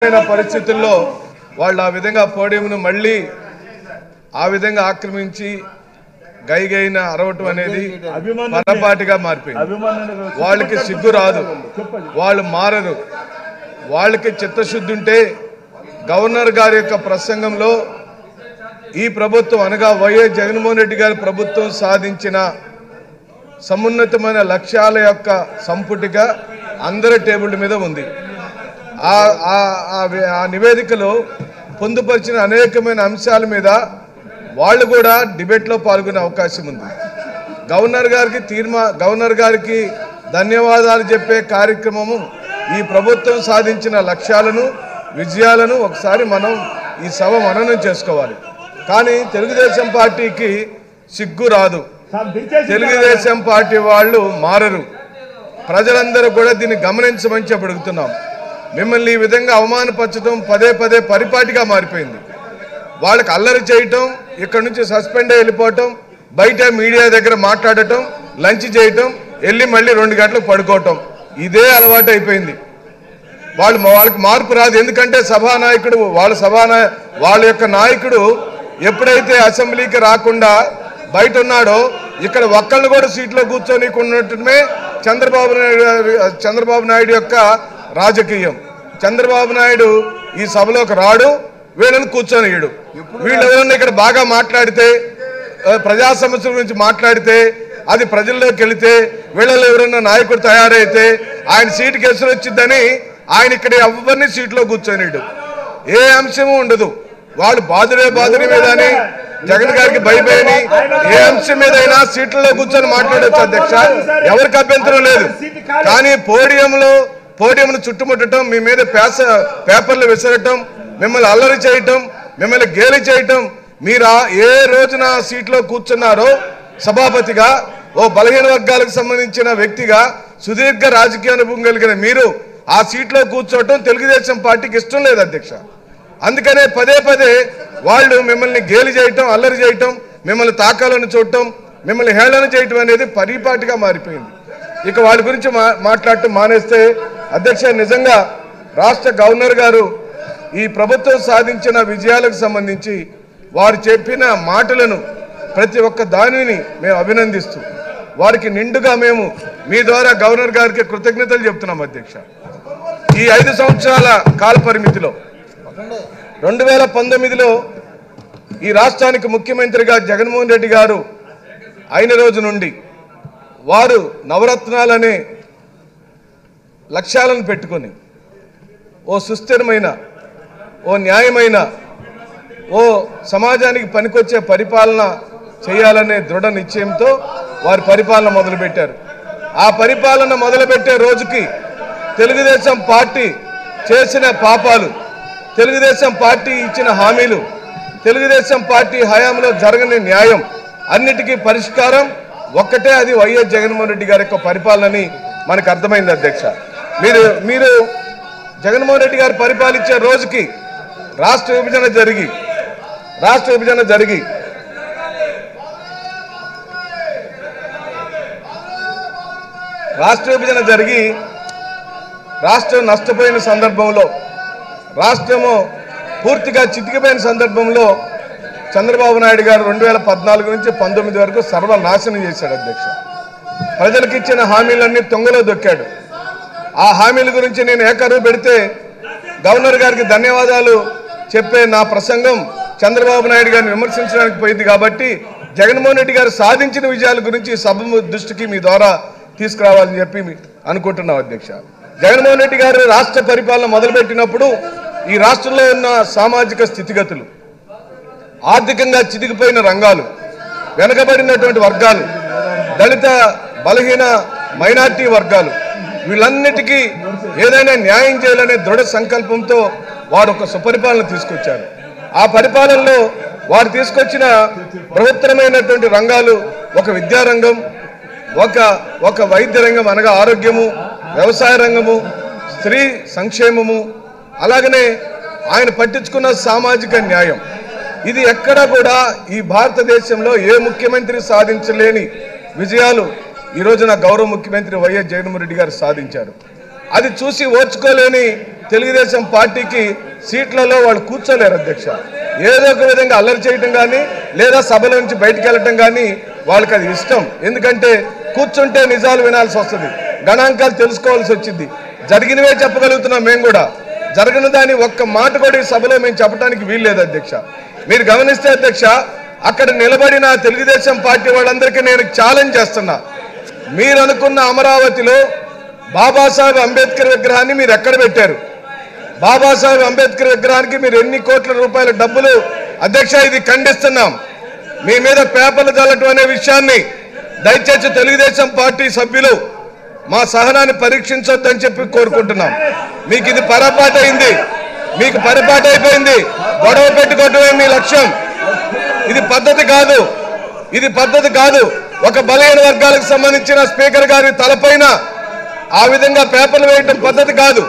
పరిస్థితుల్లో వాళ్ళు ఆ విధంగా పోడియంను మళ్ళీ ఆ విధంగా ఆక్రమించి గైగైన అరవటం అనేది పొరపాటుగా మారిపోయింది. వాళ్ళకి సిగ్గు రాదు, వాళ్ళు మారరు. వాళ్ళకి చిత్తశుద్ధి ఉంటే గవర్నర్ గారి యొక్క ప్రసంగంలో ఈ ప్రభుత్వం అనగా వైఎస్ జగన్మోహన్ రెడ్డి గారి ప్రభుత్వం సాధించిన సమున్నతమైన లక్ష్యాల యొక్క సంపుటిగా అందరి టేబుల్ మీద ఉంది. ఆ నివేదికలో పొందుపరిచిన అనేకమైన అంశాల మీద వాళ్ళు కూడా డిబేట్లో పాల్గొనే అవకాశం ఉంది. గవర్నర్ గారికి ధన్యవాదాలు చెప్పే కార్యక్రమము ఈ ప్రభుత్వం సాధించిన లక్ష్యాలను విజయాలను ఒకసారి మనం ఈ సభ మననం చేసుకోవాలి. కానీ తెలుగుదేశం పార్టీకి సిగ్గు రాదు, తెలుగుదేశం పార్టీ వాళ్ళు మారరు. ప్రజలందరూ కూడా దీన్ని గమనించమని చెప్పి అడుగుతున్నాం. మిమ్మల్ని ఈ విధంగా అవమానపరచడం పదే పదే పరిపాటిగా మారిపోయింది. వాళ్ళకి అల్లరి చేయటం, ఇక్కడ నుంచి సస్పెండ్ అయ్యి వెళ్ళిపోవటం, బయట మీడియా దగ్గర మాట్లాడటం, లంచ్ చేయటం, వెళ్ళి మళ్ళీ 2 గంటలకు పడుకోవటం, ఇదే అలవాటు అయిపోయింది. వాళ్ళకి మార్పు రాదు. ఎందుకంటే సభానాయకుడు వాళ్ళ యొక్క నాయకుడు ఎప్పుడైతే అసెంబ్లీకి రాకుండా బయట ఉన్నాడో ఇక్కడ ఒక్కళ్ళు కూడా సీట్లో కూర్చొని ఉన్నట్టుమే చంద్రబాబు నాయుడు యొక్క రాజకీయం. చంద్రబాబు నాయుడు ఈ సభలోకి రాడు, వీళ్ళని కూర్చొనియడు. వీళ్ళు ఎవరన్నా ఇక్కడ బాగా మాట్లాడితే, ప్రజా సమస్యల గురించి మాట్లాడితే, అది ప్రజల్లోకి వెళితే, వీళ్ళలో ఎవరన్నా నాయకుడు తయారైతే ఆయన సీటుకి ఎసురు వచ్చిందని ఆయన ఇక్కడ ఎవరిని సీట్లో కూర్చొనియడు. ఏ అంశము ఉండదు. వాళ్ళు బాధుడే మీద అని జగన్ గారికి భయపడి ఏ అంశం మీదైనా సీట్లలో కూర్చొని మాట్లాడచ్చు అధ్యక్ష, ఎవరికి అభ్యంతరం లేదు. కానీ పోడియంను చుట్టుముట్టడం, మీ మీద పేపర్లు విసరటం, మిమ్మల్ని అల్లరి చేయటం, మిమ్మల్ని గేలి చేయటం, మీరు ఏ రోజున సీట్లో కూర్చున్నారో సభాపతిగా, ఓ బలహీన వర్గాలకు సంబంధించిన వ్యక్తిగా, సుదీర్ఘ రాజకీయ అనుభవం కలిగిన మీరు ఆ సీట్లో కూర్చోవటం తెలుగుదేశం పార్టీకి ఇష్టం లేదు అధ్యక్ష. అందుకనే పదే పదే వాళ్ళు మిమ్మల్ని గేలి చేయటం, అల్లరి చేయటం, మిమ్మల్ని తాకాలను చూడటం, మిమ్మల్ని హేళన చేయటం అనేది పరిపాటిగా మారిపోయింది. ఇక వాళ్ళ గురించి మాట్లాడటం మానేస్తే అధ్యక్ష, నిజంగా రాష్ట్ర గవర్నర్ గారు ఈ ప్రభుత్వం సాధించిన విజయాలకు సంబంధించి వారు చెప్పిన మాటలను ప్రతి ఒక్క దానిని మేము అభినందిస్తూ వారికి నిండుగా మేము మీ ద్వారా గవర్నర్ గారికి కృతజ్ఞతలు చెప్తున్నాం అధ్యక్ష. ఈ 5 సంవత్సరాల కాల పరిమితిలో 2019లో ఈ రాష్ట్రానికి ముఖ్యమంత్రిగా జగన్మోహన్ రెడ్డి గారు అయిన రోజు నుండి వారు నవరత్నాలనే లక్ష్యాలను పెట్టుకొని ఓ సుస్థిరమైన, ఓ న్యాయమైన, ఓ సమాజానికి పనికొచ్చే పరిపాలన చేయాలనే దృఢ నిశ్చయంతో వారి పరిపాలన మొదలుపెట్టారు. ఆ పరిపాలన మొదలుపెట్టే రోజుకి తెలుగుదేశం పార్టీ చేసిన పాపాలు, తెలుగుదేశం పార్టీ ఇచ్చిన హామీలు, తెలుగుదేశం పార్టీ హయాంలో జరగని న్యాయం అన్నిటికీ పరిష్కారం ఒక్కటే, అది వైఎస్ జగన్మోహన్ రెడ్డి గారి యొక్క పరిపాలనని మనకు అర్థమైంది అధ్యక్ష. మీరు జగన్మోహన్ రెడ్డి గారు పరిపాలించే రోజుకి రాష్ట్ర విభజన జరిగి రాష్ట్రం నష్టపోయిన సందర్భంలో, రాష్ట్రము పూర్తిగా చితికిపోయిన సందర్భంలో చంద్రబాబు నాయుడు గారు 2014 నుంచి 19 వరకు సర్వనాశనం చేశాడు అధ్యక్ష. ప్రజలకు ఇచ్చిన హామీలన్నీ తొంగలో దొక్కాడు. ఆ హామీల గురించి నేను ఏకరువు పెడితే గవర్నర్ గారికి ధన్యవాదాలు చెప్పే నా ప్రసంగం చంద్రబాబు నాయుడు గారిని విమర్శించడానికి పోయింది. కాబట్టి జగన్మోహన్ రెడ్డి గారు సాధించిన విజయాల గురించి సభ దృష్టికి మీ ద్వారా తీసుకురావాలని చెప్పి అనుకుంటున్నాం అధ్యక్ష. జగన్మోహన్ రెడ్డి గారు రాష్ట్ర పరిపాలన మొదలుపెట్టినప్పుడు ఈ రాష్ట్రంలో ఉన్న సామాజిక స్థితిగతులు, ఆర్థికంగా చితికిపోయిన రంగాలు, వెనకబడినటువంటి వర్గాలు, దళిత బలహీన మైనార్టీ వర్గాలు, వీళ్ళన్నిటికీ ఏదైనా న్యాయం చేయాలనే దృఢ సంకల్పంతో వారు ఒక సుపరిపాలన తీసుకొచ్చారు. ఆ పరిపాలనలో వారు తీసుకొచ్చిన బృహత్తరమైనటువంటి రంగాలు ఒక విద్యారంగం, ఒక వైద్య రంగం అనగా ఆరోగ్యము, వ్యవసాయ రంగము, స్త్రీ సంక్షేమము, అలాగనే ఆయన పట్టించుకున్న సామాజిక న్యాయం. ఇది ఎక్కడా కూడా ఈ భారతదేశంలో ఏ ముఖ్యమంత్రి సాధించలేని విజయాలు ఈ రోజున గౌరవ ముఖ్యమంత్రి వైఎస్ జగన్మోహన్ రెడ్డి గారు సాధించారు. అది చూసి ఓర్చుకోలేని తెలుగుదేశం పార్టీకి సీట్లలో వాళ్ళు కూర్చోలేరు అధ్యక్ష. ఏదో ఒక విధంగా అల్లరి చేయటం కానీ లేదా సభల నుంచి బయటకు వెళ్ళటం కానీ వాళ్ళకి అది ఇష్టం. ఎందుకంటే కూర్చుంటే నిజాలు వినాల్సి వస్తుంది, గణాంకాలు తెలుసుకోవాల్సి వచ్చింది. జరిగినవే చెప్పగలుగుతున్నాం మేము కూడా, జరగని దాని ఒక్క మాట కూడా ఈ సభలో మేము చెప్పడానికి వీల్లేదు అధ్యక్ష. మీరు గమనిస్తే అధ్యక్ష, అక్కడ నిలబడిన తెలుగుదేశం పార్టీ వాళ్ళందరికీ నేను ఛాలెంజ్ చేస్తున్నా. మీరు అనుకున్న అమరావతిలో బాబాసాహెబ్ అంబేద్కర్ విగ్రహాన్ని మీరు ఎక్కడ పెట్టారు? బాబాసాహెబ్ అంబేద్కర్ విగ్రహానికి మీరు ఎన్ని కోట్ల రూపాయల డబ్బులు? అధ్యక్ష, ఇది ఖండిస్తున్నాం. మీ మీద పేపర్లు చల్లటం అనే విషయాన్ని దయచేసి తెలుగుదేశం పార్టీ సభ్యులు మా సహనాన్ని పరీక్షించొద్దని చెప్పి కోరుకుంటున్నాం. మీకు ఇది పొరపాటు అయింది, మీకు పొరపాటు అయిపోయింది. గొడవ పెట్టుకోవటమే మీ లక్ష్యం. ఇది పద్ధతి కాదు, ఇది పద్ధతి కాదు. ఒక బలహీన వర్గాలకు సంబంధించిన స్పీకర్ గారి తలపైన ఆ విధంగా పేపర్లు వేయటం పద్ధతి కాదు.